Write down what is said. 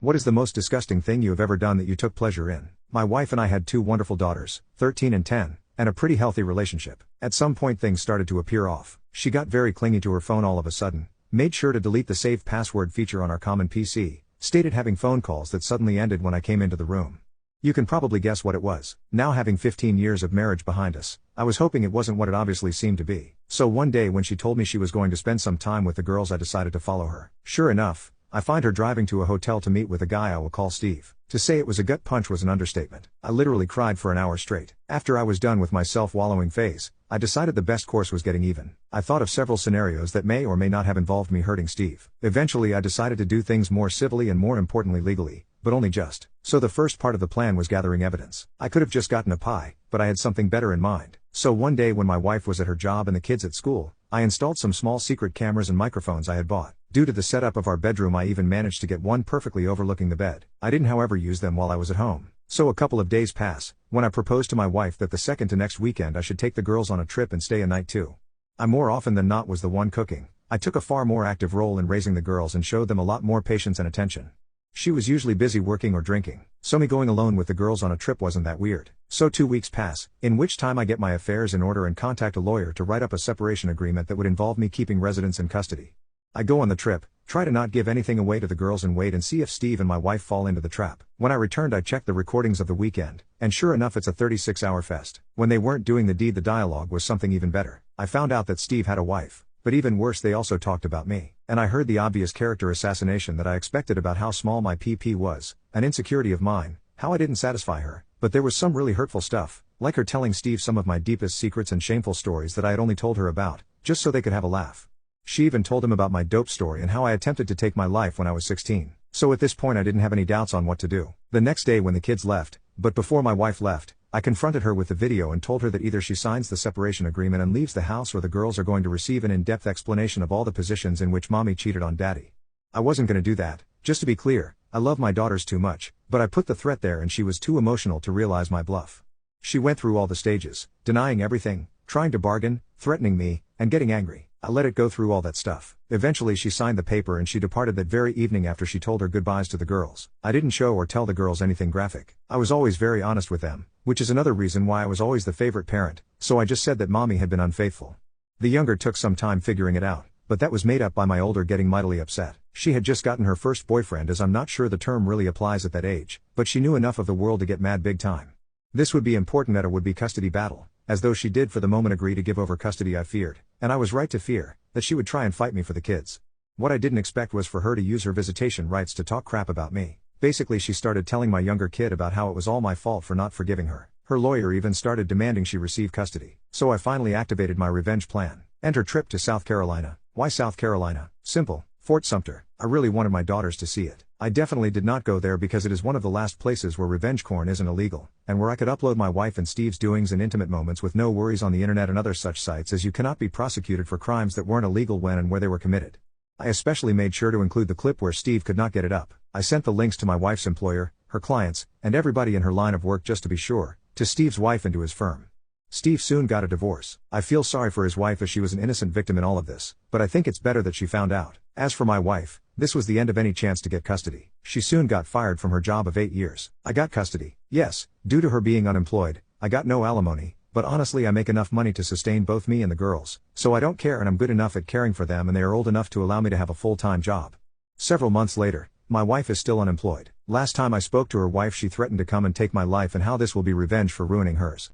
What is the most disgusting thing you have ever done that you took pleasure in? My wife and I had two wonderful daughters, 13 and 10, and a pretty healthy relationship. At some point things started to appear off. She got very clingy to her phone all of a sudden, made sure to delete the saved password feature on our common PC, stated having phone calls that suddenly ended when I came into the room. You can probably guess what it was. Now having 15 years of marriage behind us, I was hoping it wasn't what it obviously seemed to be. So one day when she told me she was going to spend some time with the girls, I decided to follow her. Sure enough, I find her driving to a hotel to meet with a guy I will call Steve. To say it was a gut punch was an understatement. I literally cried for an hour straight. After I was done with my self-wallowing phase, I decided the best course was getting even. I thought of several scenarios that may or may not have involved me hurting Steve. Eventually I decided to do things more civilly and more importantly legally, but only just. So the first part of the plan was gathering evidence. I could have just gotten a pie, but I had something better in mind. So one day when my wife was at her job and the kids at school, I installed some small secret cameras and microphones I had bought. Due to the setup of our bedroom, I even managed to get one perfectly overlooking the bed. I didn't however use them while I was at home. So a couple of days pass, when I proposed to my wife that the second to next weekend I should take the girls on a trip and stay a night too. I more often than not was the one cooking. I took a far more active role in raising the girls and showed them a lot more patience and attention. She was usually busy working or drinking, so me going alone with the girls on a trip wasn't that weird. So 2 weeks pass, in which time I get my affairs in order and contact a lawyer to write up a separation agreement that would involve me keeping residents in custody. I go on the trip, try to not give anything away to the girls and wait and see if Steve and my wife fall into the trap. When I returned I checked the recordings of the weekend, and sure enough it's a 36-hour fest. When they weren't doing the deed, the dialogue was something even better. I found out that Steve had a wife, but even worse, they also talked about me. And I heard the obvious character assassination that I expected about how small my PP was, an insecurity of mine, how I didn't satisfy her. But there was some really hurtful stuff, like her telling Steve some of my deepest secrets and shameful stories that I had only told her about, just so they could have a laugh. She even told him about my dope story and how I attempted to take my life when I was 16. So at this point I didn't have any doubts on what to do. The next day when the kids left, but before my wife left, I confronted her with the video and told her that either she signs the separation agreement and leaves the house or the girls are going to receive an in-depth explanation of all the positions in which mommy cheated on daddy. I wasn't going to do that. Just to be clear, I love my daughters too much, but I put the threat there and she was too emotional to realize my bluff. She went through all the stages, denying everything, trying to bargain, threatening me, and getting angry. I let it go through all that stuff. Eventually she signed the paper and she departed that very evening after she told her goodbyes to the girls. I didn't show or tell the girls anything graphic. I was always very honest with them, which is another reason why I was always the favorite parent, so I just said that mommy had been unfaithful. The younger took some time figuring it out, but that was made up by my older getting mightily upset. She had just gotten her first boyfriend, as I'm not sure the term really applies at that age, but she knew enough of the world to get mad big time. This would be important at a would-be custody battle, as though she did for the moment agree to give over custody. I feared, and I was right to fear, that she would try and fight me for the kids. What I didn't expect was for her to use her visitation rights to talk crap about me. Basically she started telling my younger kid about how it was all my fault for not forgiving her. Her lawyer even started demanding she receive custody. So I finally activated my revenge plan. Enter trip to South Carolina. Why South Carolina? Simple. Fort Sumter. I really wanted my daughters to see it. I definitely did not go there because it is one of the last places where revenge porn isn't illegal, and where I could upload my wife and Steve's doings and intimate moments with no worries on the internet and other such sites, as you cannot be prosecuted for crimes that weren't illegal when and where they were committed. I especially made sure to include the clip where Steve could not get it up. I sent the links to my wife's employer, her clients, and everybody in her line of work just to be sure, to Steve's wife and to his firm. Steve soon got a divorce. I feel sorry for his wife as she was an innocent victim in all of this, but I think it's better that she found out. As for my wife, this was the end of any chance to get custody. She soon got fired from her job of 8 years. I got custody. Yes, due to her being unemployed, I got no alimony, but honestly I make enough money to sustain both me and the girls, so I don't care, and I'm good enough at caring for them and they are old enough to allow me to have a full-time job. Several months later, my wife is still unemployed. Last time I spoke to her wife she threatened to come and take my life and how this will be revenge for ruining hers.